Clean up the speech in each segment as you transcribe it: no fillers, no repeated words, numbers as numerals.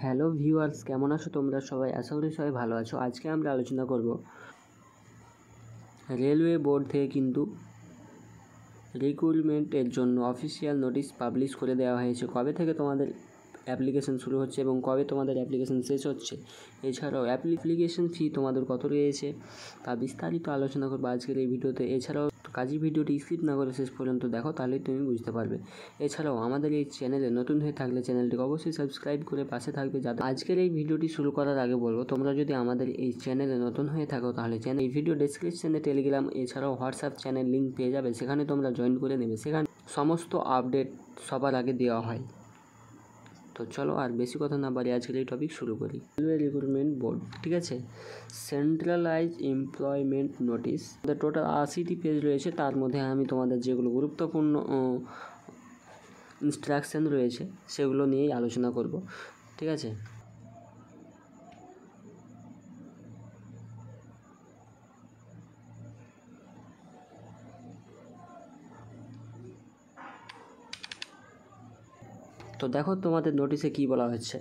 Hello viewers, কেমন আছো তোমরা সবাই? আশা করি সবাই ভালো আছো। আজকে আমরা আলোচনা করব রেলওয়ে বোর্ড থেকে কিন্তু রিক্রুটমেন্টের জন্য অফিসিয়াল নোটিশ পাবলিশ করে দেওয়া হয়েছে। কবে থেকে তোমাদের অ্যাপ্লিকেশন শুরু হচ্ছে এবং কবে তোমাদের অ্যাপ্লিকেশন শেষ হচ্ছে, এছাড়াও অ্যাপ্লিকেশন ফি তোমাদের কত রয়েছে তা বিস্তারিত আলোচনা করবো আজকের এই ভিডিওতে। এছাড়াও কাজী ভিডিওটি স্কিপ না করে শেষ পর্যন্ত দেখো, তাহলেই তুমি বুঝতে পারবে। এছাড়াও আমাদের এই চ্যানেলে নতুন হয়ে থাকলে চ্যানেলটিকে অবশ্যই সাবস্ক্রাইব করে পাশে থাকবে। যাতে আজকের এই ভিডিওটি শুরু করার আগে বলবো, তোমরা যদি আমাদের এই চ্যানেলে নতুন হয়ে থাকো তাহলে এই ভিডিও ডেসক্রিপশনে টেলিগ্রাম এছাড়াও হোয়াটসঅ্যাপ চ্যানেল লিঙ্ক পেয়ে যাবে, সেখানে তোমরা জয়েন করে নেবে। সেখানে সমস্ত আপডেট সবার আগে দেওয়া হয়। তো চলো আর বেশি কথা না বাড়ি আজকের এই টপিক শুরু করি। রেলওয়ে রিক্রুটমেন্ট বোর্ড, ঠিক আছে, সেন্ট্রালাইজ এমপ্লয়মেন্ট নোটিশ। টোটাল 80টি পেজ রয়েছে, তার মধ্যে আমি তোমাদের যেগুলো গুরুত্বপূর্ণ ইনস্ট্রাকশন রয়েছে সেগুলো নিয়েই আলোচনা করব, ঠিক আছে। তো দেখো তোমাদের নোটিশে কী বলা হচ্ছে।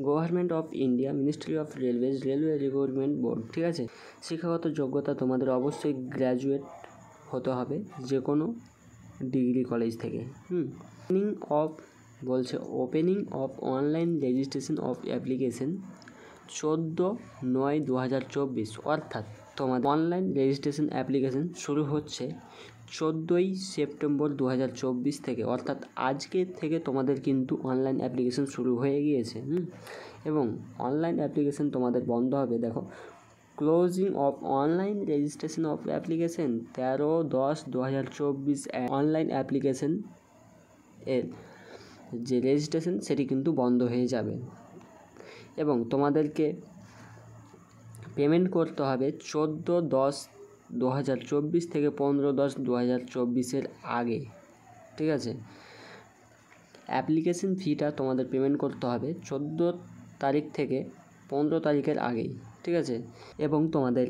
Government of India, ministry of railways, railway recruitment board, ঠিক আছে। শিক্ষাগত যোগ্যতা তোমাদের অবশ্যই গ্র্যাজুয়েট হতে হবে যে কোনো ডিগ্রি কলেজ থেকে। ওপেনিং অফ বলছে, opening of online registration of application 14/9/2024, অর্থাৎ তোমাদের অনলাইন রেজিস্ট্রেশন অ্যাপ্লিকেশন শুরু হচ্ছে 14ই সেপ্টেম্বর 2024 থেকে, অর্থাৎ আজকে থেকে তোমাদের কিন্তু অনলাইন অ্যাপ্লিকেশন শুরু হয়ে গিয়েছে। এবং অনলাইন অ্যাপ্লিকেশন তোমাদের বন্ধ হবে। দেখো, closing of online registration of application 13/10/2024, online application এর যে রেজিস্ট্রেশন সেটি কিন্তু বন্ধ হয়ে যাবে। এবং তোমাদেরকে পেমেন্ট করতে হবে 14/10/2024 থেকে 15/10/2024 আগে, ঠিক আছে। অ্যাপ্লিকেশন ফিটা তোমাদের পেমেন্ট করতে হবে 14 তারিখ থেকে 15 তারিখের আগেই, ঠিক আছে। এবং তোমাদের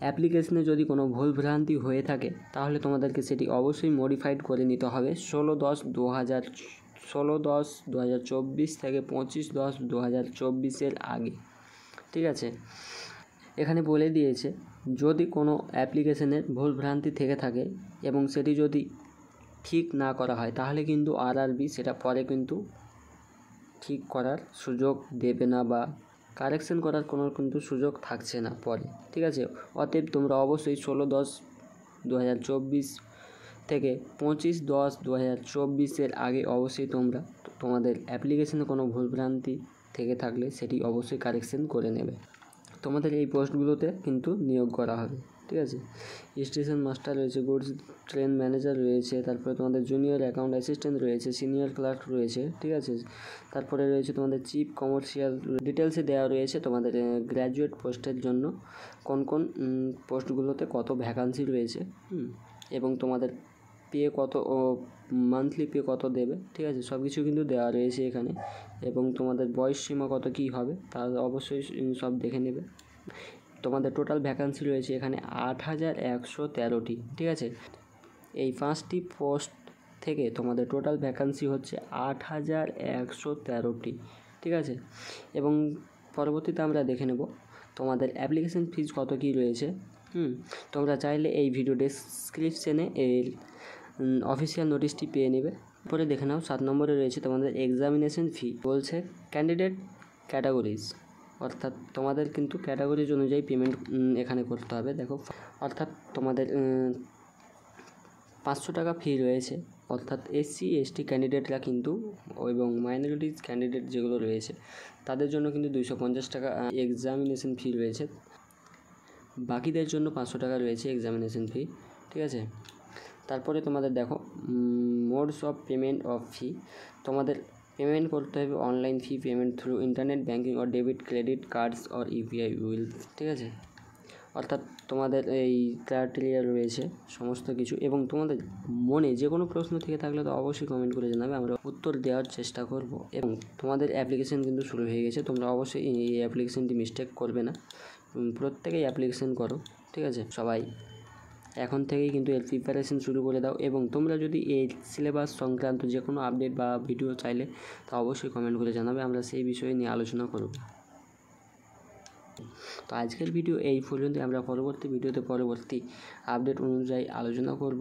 অ্যাপ্লিকেশনে যদি কোনো ভুলভ্রান্তি হয়ে থাকে তাহলে তোমাদেরকে সেটি অবশ্যই মডিফাইড করে নিতে হবে 16/10/2024 থেকে 25/10/2024 আগে, ঠিক আছে। এখানে বলে দিয়েছে, যদি কোনো অ্যাপ্লিকেশনের ভুলভ্রান্তি থেকে থাকে এবং সেটি যদি ঠিক না করা হয় তাহলে কিন্তু আরআরবি সেটা পরে কিন্তু ঠিক করার সুযোগ দেবে না বা কারেকশন করার কোনো কিন্তু সুযোগ থাকছে না পরে, ঠিক আছে। অতএব তোমরা অবশ্যই 16/10/2024 থেকে 25/10/2024 আগে অবশ্যই তোমরা তোমাদের অ্যাপ্লিকেশনে কোনো ভুলভ্রান্তি থেকে থাকলে সেটি অবশ্যই কারেকশন করে নেবে। তোমাদের এই পোস্টগুলোতে কিন্তু নিয়োগ করা হবে, ঠিক আছে। স্টেশন মাস্টার রয়েছে, গুডস ট্রেন ম্যানেজার রয়েছে, তারপরে তোমাদের জুনিয়র অ্যাকাউন্ট অ্যাসিস্ট্যান্ট রয়েছে, সিনিয়র ক্লার্ক রয়েছে, ঠিক আছে। তারপরে রয়েছে তোমাদের চিফ কমার্শিয়াল। ডিটেলসে দেওয়া রয়েছে তোমাদের গ্র্যাজুয়েট পোস্টের জন্য কোন কোন পোস্টগুলোতে কত ভ্যাকান্সি রয়েছে, এবং তোমাদের পে কত, মান্থলি পে কত দেবে, ঠিক আছে। সব কিছু কিন্তু দেওয়া রয়েছে এখানে। এবং তোমাদের বয়স সীমা কত কী হবে তা অবশ্যই সব দেখে নেবে। তোমাদের টোটাল ভ্যাকান্সি রয়েছে এখানে 8113টি, ঠিক আছে। এই 5টি পোস্ট থেকে তোমাদের টোটাল ভ্যাকান্সি হচ্ছে 8113টি, ঠিক আছে। এবং পরবর্তীতে আমরা দেখে নেব তোমাদের অ্যাপ্লিকেশন ফিজ কত কী রয়েছে। তোমরা চাইলে এই ভিডিও ডেসক্রিপশনে এর অফিসিয়াল নোটিশটি পেয়ে নেবে। পরে দেখে নাও 7 নম্বরে রয়েছে তোমাদের এক্সামিনেশন ফি। বলছে ক্যান্ডিডেট ক্যাটাগরিজ, অর্থাৎ তোমাদের কিন্তু ক্যাটাগরিজ অনুযায়ী পেমেন্ট এখানে করতে হবে। দেখো, অর্থাৎ তোমাদের 500 টাকা ফি রয়েছে, অর্থাৎ এসসি এসটি ক্যান্ডিডেটরা কিন্তু, এবং মাইনরিটিস ক্যান্ডিডেট যেগুলো রয়েছে তাদের জন্য কিন্তু 250 টাকা এক্সামিনেশন ফি রয়েছে। বাকিদের জন্য 500 টাকা রয়েছে এক্সামিনেশন ফি, ঠিক আছে। তারপরে তোমাদের দেখো মোডস অফ পেমেন্ট অফ ফি। তোমাদের পেমেন্ট করতে হবে online fee payment through internet banking or debit credit cards or UPI will, ঠিক আছে। অর্থাৎ তোমাদের এই ক্রাইটেরিয়া রয়েছে সমস্ত কিছু। এবং তোমাদের মনে যে কোনো প্রশ্ন থেকে থাকলে তো অবশ্যই কমেন্ট করে জানাবে, আমরা উত্তর দেওয়ার চেষ্টা করব। এবং তোমাদের অ্যাপ্লিকেশন কিন্তু শুরু হয়ে গেছে, তোমরা অবশ্যই এই অ্যাপ্লিকেশনটি মিস্টেক করবে না, প্রত্যেকেই অ্যাপ্লিকেশন করো, ঠিক আছে। সবাই এখন থেকেই কিন্তু এর প্রিপারেশন শুরু করে দাও। এবং তোমরা যদি এই সিলেবাস সংক্রান্ত যে কোনো আপডেট বা ভিডিও চাইলে তা অবশ্যই কমেন্ট করে জানাবে, আমরা সেই বিষয় নিয়ে আলোচনা করব। তো আজকের ভিডিও এই পর্যন্ত, আমরা পরবর্তী ভিডিওতে পরবর্তী আপডেট অনুযায়ী আলোচনা করব।